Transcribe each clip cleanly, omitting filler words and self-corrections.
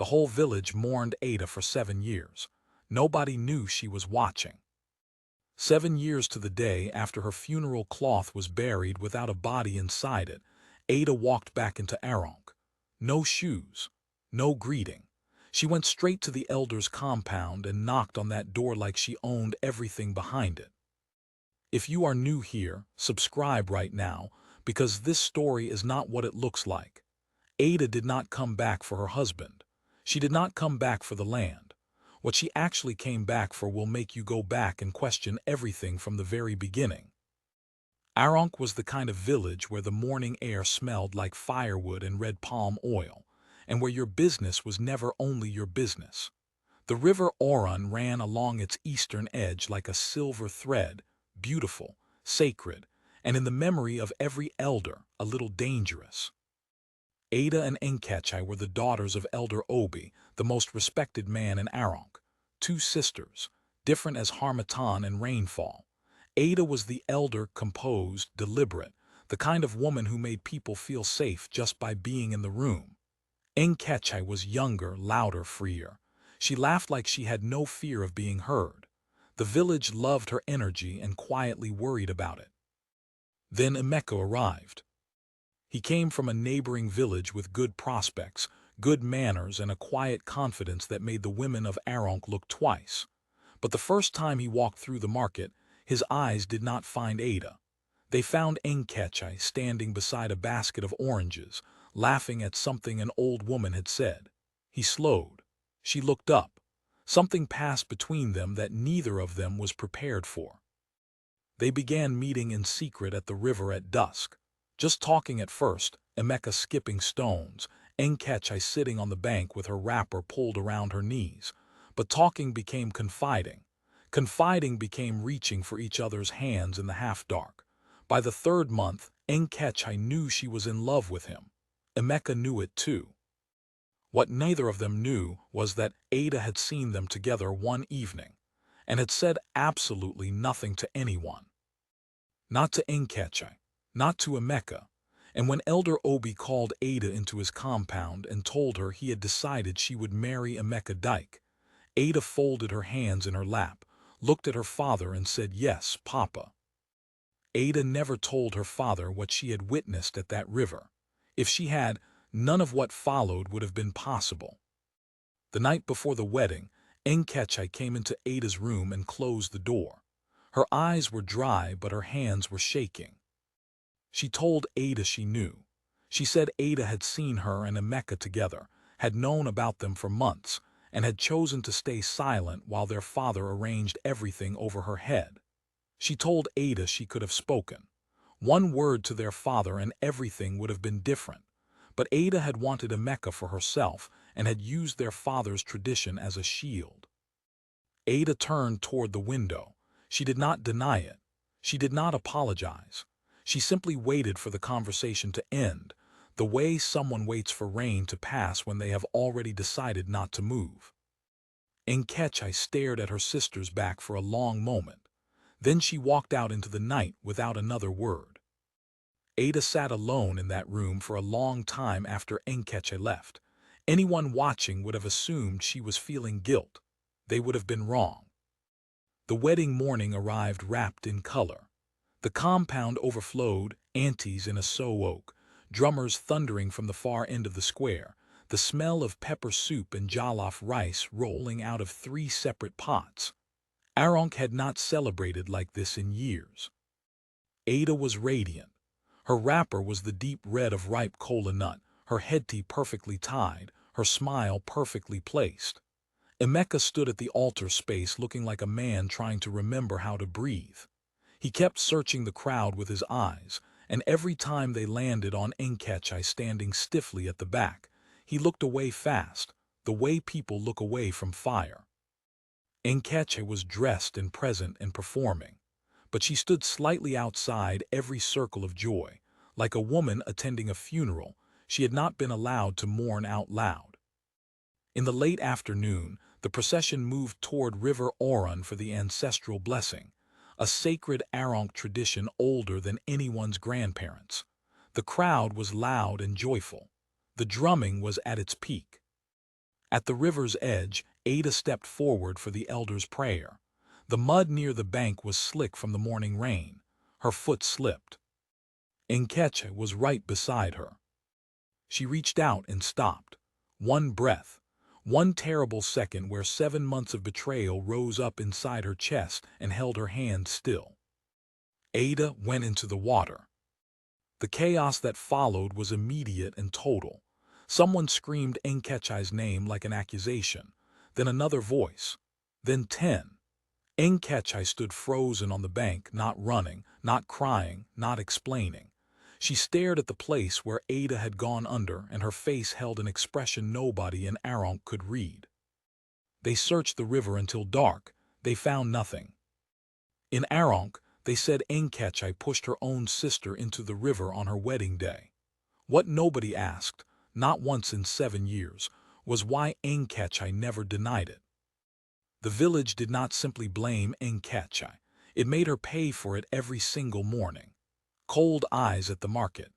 The whole village mourned Ada for 7 years. Nobody knew she was watching. 7 years to the day after her funeral cloth was buried without a body inside it, Ada walked back into Aronk. No shoes, no greeting. She went straight to the elder's compound and knocked on that door like she owned everything behind it. If you are new here, subscribe right now, because this story is not what it looks like. Ada did not come back for her husband. She did not come back for the land. What she actually came back for will make you go back and question everything from the very beginning. Aronk was the kind of village where the morning air smelled like firewood and red palm oil, and where your business was never only your business. The river Oron ran along its eastern edge like a silver thread, beautiful, sacred, and in the memory of every elder, a little dangerous. Ada and Enkechi were the daughters of Elder Obi, the most respected man in Aronk. Two sisters, different as harmattan and rainfall. Ada was the elder, composed, deliberate, the kind of woman who made people feel safe just by being in the room. Enkechi was younger, louder, freer. She laughed like she had no fear of being heard. The village loved her energy and quietly worried about it. Then Emeka arrived. He came from a neighboring village with good prospects, good manners, and a quiet confidence that made the women of Aronk look twice. But the first time he walked through the market, his eyes did not find Ada. They found Enkechi standing beside a basket of oranges, laughing at something an old woman had said. He slowed. She looked up. Something passed between them that neither of them was prepared for. They began meeting in secret at the river at dusk. Just talking at first, Emeka skipping stones, Enkechi sitting on the bank with her wrapper pulled around her knees. But talking became confiding. Confiding became reaching for each other's hands in the half-dark. By the third month, Enkechi knew she was in love with him. Emeka knew it too. What neither of them knew was that Ada had seen them together one evening, and had said absolutely nothing to anyone. Not to Enkechi, not to Emeka, and when Elder Obi called Ada into his compound and told her he had decided she would marry Emeka Dyke, Ada folded her hands in her lap, looked at her father and said, "Yes, Papa." Ada never told her father what she had witnessed at that river. If she had, none of what followed would have been possible. The night before the wedding, Enkechi came into Ada's room and closed the door. Her eyes were dry, but her hands were shaking. She told Ada she knew. She said Ada had seen her and Emeka together, had known about them for months, and had chosen to stay silent while their father arranged everything over her head. She told Ada she could have spoken. One word to their father and everything would have been different. But Ada had wanted Emeka for herself and had used their father's tradition as a shield. Ada turned toward the window. She did not deny it. She did not apologize. She simply waited for the conversation to end, the way someone waits for rain to pass when they have already decided not to move. Enkechi stared at her sister's back for a long moment. Then she walked out into the night without another word. Ada sat alone in that room for a long time after Enkechi left. Anyone watching would have assumed she was feeling guilt. They would have been wrong. The wedding morning arrived wrapped in color. The compound overflowed, aunties in a sow oak, drummers thundering from the far end of the square, the smell of pepper soup and jollof rice rolling out of 3 separate pots. Aronk had not celebrated like this in years. Ada was radiant. Her wrapper was the deep red of ripe kola nut, her headtie perfectly tied, her smile perfectly placed. Emeka stood at the altar space looking like a man trying to remember how to breathe. He kept searching the crowd with his eyes, and every time they landed on Enkechi standing stiffly at the back, he looked away fast, the way people look away from fire. Enkechi was dressed and present and performing, but she stood slightly outside every circle of joy. Like a woman attending a funeral, she had not been allowed to mourn out loud. In the late afternoon, the procession moved toward River Oron for the ancestral blessing, a sacred Aronk tradition older than anyone's grandparents. The crowd was loud and joyful. The drumming was at its peak. At the river's edge, Ada stepped forward for the elder's prayer. The mud near the bank was slick from the morning rain. Her foot slipped. Nkecha was right beside her. She reached out and stopped. One breath, one terrible second where 7 months of betrayal rose up inside her chest and held her hand still. Ada went into the water. The chaos that followed was immediate and total. Someone screamed Nkecha's name like an accusation, then another voice, then 10. Nkecha stood frozen on the bank, not running, not crying, not explaining. She stared at the place where Ada had gone under, and her face held an expression nobody in Aronk could read. They searched the river until dark. They found nothing. In Aronk, they said Nkecha pushed her own sister into the river on her wedding day. What nobody asked, not once in 7 years, was why Nkecha never denied it. The village did not simply blame Nkecha. It made her pay for it every single morning. Cold eyes at the market,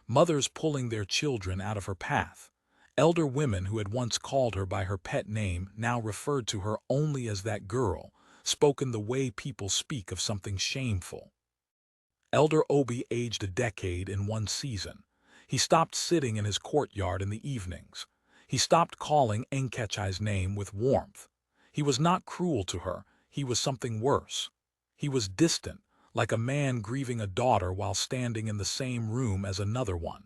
mothers pulling their children out of her path, elder women who had once called her by her pet name now referred to her only as that girl, spoken the way people speak of something shameful. Elder Obi aged a decade in one season. He stopped sitting in his courtyard in the evenings. He stopped calling Nkecha's name with warmth. He was not cruel to her, he was something worse. He was distant, like a man grieving a daughter while standing in the same room as another one.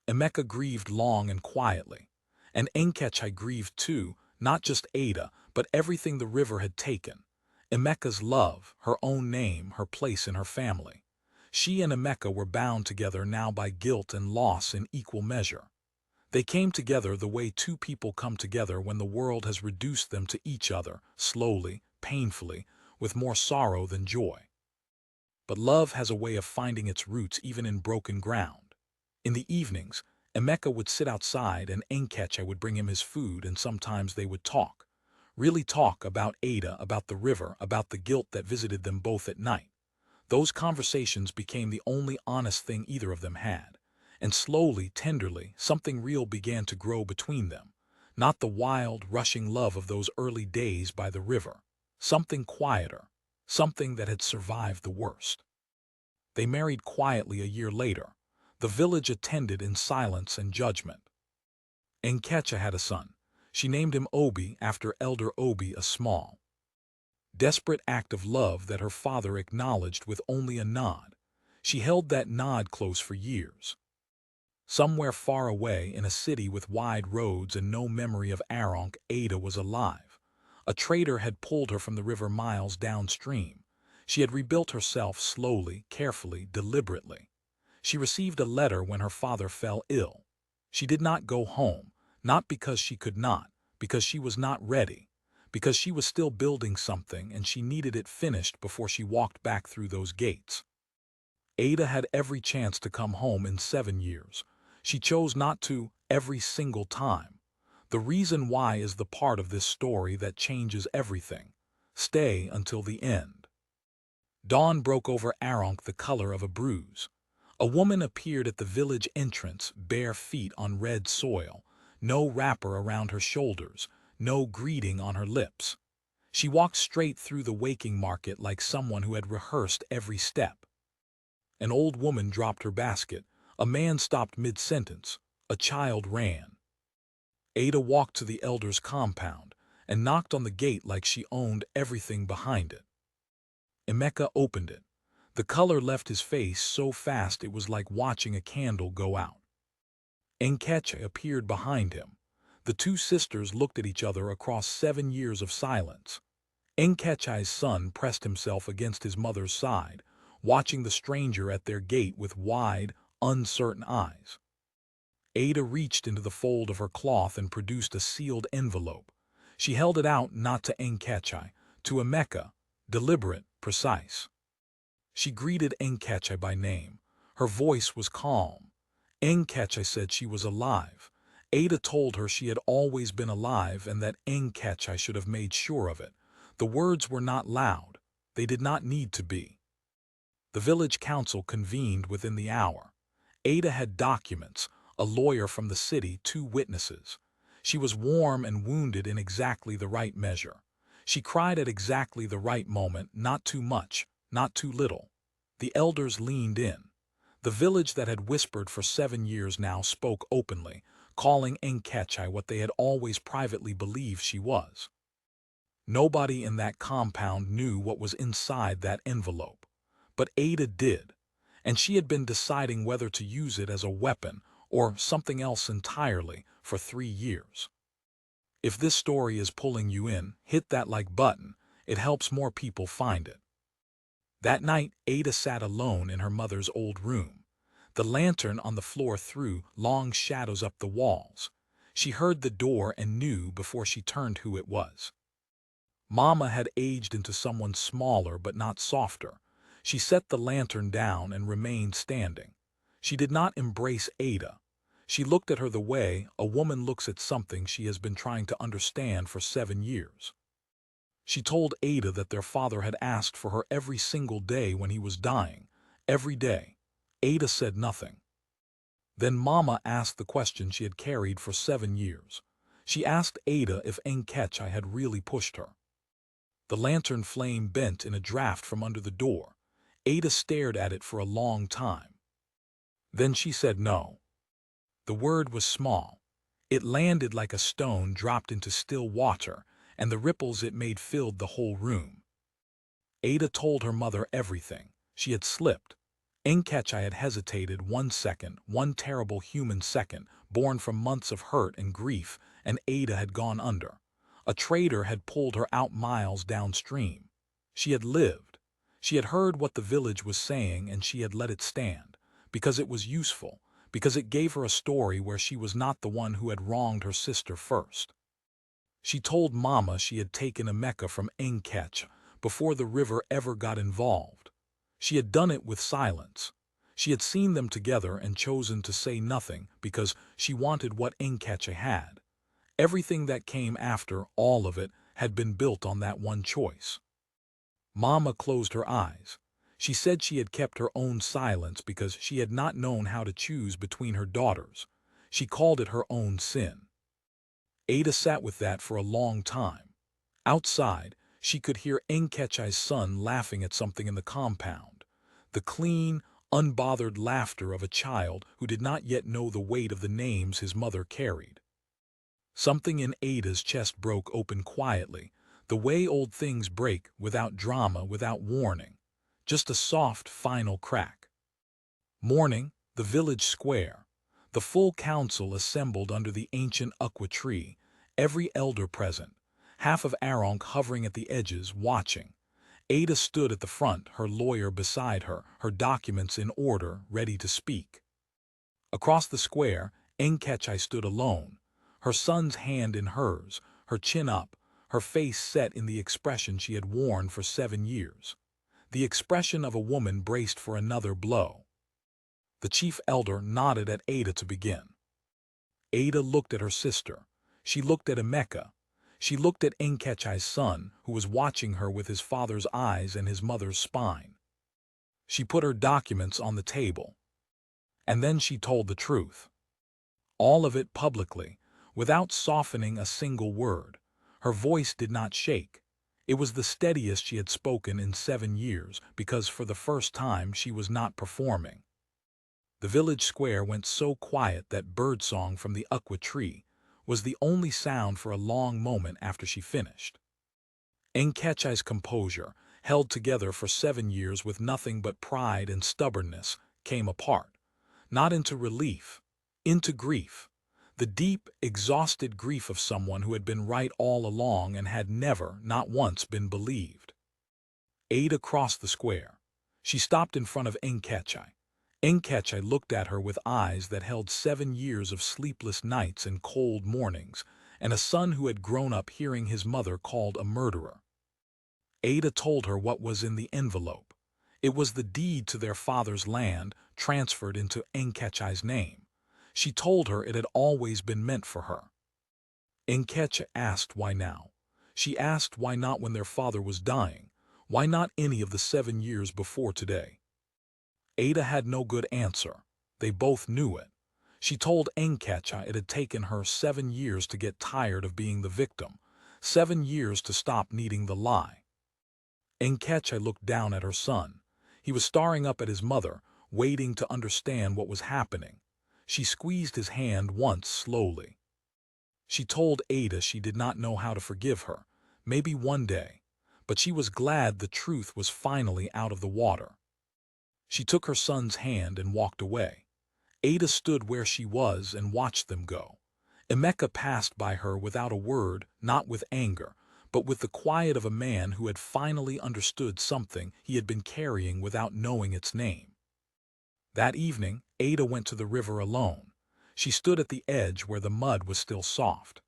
Emeka grieved long and quietly, and Nkecha grieved too, not just Ada, but everything the river had taken. Emeka's love, her own name, her place in her family. She and Emeka were bound together now by guilt and loss in equal measure. They came together the way two people come together when the world has reduced them to each other, slowly, painfully, with more sorrow than joy. But love has a way of finding its roots even in broken ground. In the evenings, Emeka would sit outside and Nkecha would bring him his food, and sometimes they would talk. Really talk about Ada, about the river, about the guilt that visited them both at night. Those conversations became the only honest thing either of them had. And slowly, tenderly, something real began to grow between them. Not the wild, rushing love of those early days by the river. Something quieter. Something that had survived the worst. They married quietly a year later. The village attended in silence and judgment. Nkecha had a son. She named him Obi after Elder Obi, a small, desperate act of love that her father acknowledged with only a nod. She held that nod close for years. Somewhere far away in a city with wide roads and no memory of Aronk, Ada was alive. A trader had pulled her from the river miles downstream. She had rebuilt herself slowly, carefully, deliberately. She received a letter when her father fell ill. She did not go home, not because she could not, because she was not ready, because she was still building something and she needed it finished before she walked back through those gates. Ada had every chance to come home in 7 years. She chose not to every single time. The reason why is the part of this story that changes everything. Stay until the end. Dawn broke over Aronk the color of a bruise. A woman appeared at the village entrance, bare feet on red soil, no wrapper around her shoulders, no greeting on her lips. She walked straight through the waking market like someone who had rehearsed every step. An old woman dropped her basket. A man stopped mid-sentence. A child ran. Ada walked to the elder's compound and knocked on the gate like she owned everything behind it. Emeka opened it. The color left his face so fast it was like watching a candle go out. Nkecha appeared behind him. The two sisters looked at each other across 7 years of silence. Nkecha's son pressed himself against his mother's side, watching the stranger at their gate with wide, uncertain eyes. Ada reached into the fold of her cloth and produced a sealed envelope. She held it out not to Nkecha, to Emeka, deliberate, precise. She greeted Nkecha by name. Her voice was calm. Nkecha said she was alive. Ada told her she had always been alive and that Nkecha should have made sure of it. The words were not loud. They did not need to be. The village council convened within the hour. Ada had documents, a lawyer from the city, 2 witnesses. She was warm and wounded in exactly the right measure. She cried at exactly the right moment, not too much, not too little. The elders leaned in. The village that had whispered for 7 years now spoke openly, calling Enkechai what they had always privately believed she was. Nobody in that compound knew what was inside that envelope. But Ada did, and she had been deciding whether to use it as a weapon or something else entirely for 3 years. If this story is pulling you in, hit that like button. It helps more people find it. That night, Ada sat alone in her mother's old room. The lantern on the floor threw long shadows up the walls. She heard the door and knew before she turned who it was. Mama had aged into someone smaller but not softer. She set the lantern down and remained standing. She did not embrace Ada. She looked at her the way a woman looks at something she has been trying to understand for 7 years. She told Ada that their father had asked for her every single day when he was dying. Every day. Ada said nothing. Then Mama asked the question she had carried for 7 years. She asked Ada if Enkechai had really pushed her. The lantern flame bent in a draft from under the door. Ada stared at it for a long time. Then she said no. The word was small. It landed like a stone dropped into still water, and the ripples it made filled the whole room. Ada told her mother everything. She had slipped. Enkechai had hesitated 1 second, one terrible human second, born from months of hurt and grief, and Ada had gone under. A traitor had pulled her out miles downstream. She had lived. She had heard what the village was saying, and she had let it stand, because it was useful, because it gave her a story where she was not the one who had wronged her sister first. She told Mama she had taken a Mecca from Enkech before the river ever got involved. She had done it with silence. She had seen them together and chosen to say nothing because she wanted what Enkech had. Everything that came after, all of it, had been built on that one choice. Mama closed her eyes. She said she had kept her own silence because she had not known how to choose between her daughters. She called it her own sin. Ada sat with that for a long time. Outside, she could hear Enkechai's son laughing at something in the compound. The clean, unbothered laughter of a child who did not yet know the weight of the names his mother carried. Something in Ada's chest broke open quietly, the way old things break, without drama, without warning. Just a soft, final crack. Morning, the village square. The full council assembled under the ancient aqua tree, every elder present, half of Aronk hovering at the edges, watching. Ada stood at the front, her lawyer beside her, her documents in order, ready to speak. Across the square, Enkechai stood alone, her son's hand in hers, her chin up, her face set in the expression she had worn for 7 years. The expression of a woman braced for another blow. The chief elder nodded at Ada to begin. Ada looked at her sister. She looked at Emeka. She looked at Enkechai's son, who was watching her with his father's eyes and his mother's spine. She put her documents on the table. And then she told the truth. All of it publicly, without softening a single word. Her voice did not shake. It was the steadiest she had spoken in 7 years, because for the first time she was not performing. The village square went so quiet that birdsong from the aqua tree was the only sound for a long moment after she finished. Enkechai's composure, held together for 7 years with nothing but pride and stubbornness, came apart, not into relief, into grief, the deep, exhausted grief of someone who had been right all along and had never, not once, been believed. Ada crossed the square. She stopped in front of Enkechai. Enkechai looked at her with eyes that held 7 years of sleepless nights and cold mornings, and a son who had grown up hearing his mother called a murderer. Ada told her what was in the envelope. It was the deed to their father's land, transferred into Enkechai's name. She told her it had always been meant for her. Enkechai asked why now. She asked why not when their father was dying, why not any of the 7 years before today. Ada had no good answer. They both knew it. She told Enkecha it had taken her 7 years to get tired of being the victim, 7 years to stop needing the lie. Enkecha looked down at her son. He was staring up at his mother, waiting to understand what was happening. She squeezed his hand once slowly. She told Ada she did not know how to forgive her, maybe one day, but she was glad the truth was finally out of the water. She took her son's hand and walked away. Ada stood where she was and watched them go. Emeka passed by her without a word, not with anger, but with the quiet of a man who had finally understood something he had been carrying without knowing its name. That evening, Ada went to the river alone. She stood at the edge where the mud was still soft.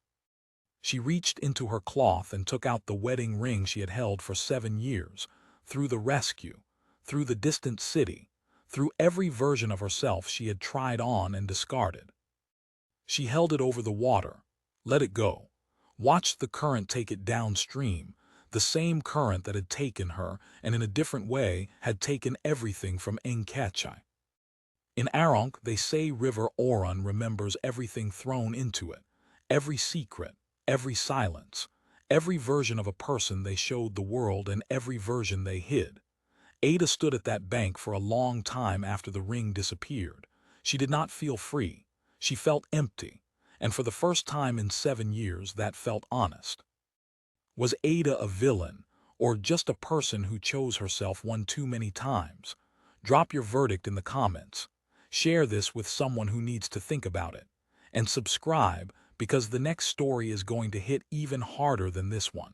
She reached into her cloth and took out the wedding ring she had held for 7 years, through the rescue, through the distant city, through every version of herself she had tried on and discarded. She held it over the water, let it go, watched the current take it downstream, the same current that had taken her and in a different way had taken everything from Enkecha. In Aronk, they say River Oron remembers everything thrown into it, every secret, every silence, every version of a person they showed the world and every version they hid. Ada stood at that bank for a long time after the ring disappeared. She did not feel free. She felt empty, and for the first time in 7 years that felt honest. Was Ada a villain, or just a person who chose herself one too many times? Drop your verdict in the comments. Share this with someone who needs to think about it. And subscribe, because the next story is going to hit even harder than this one.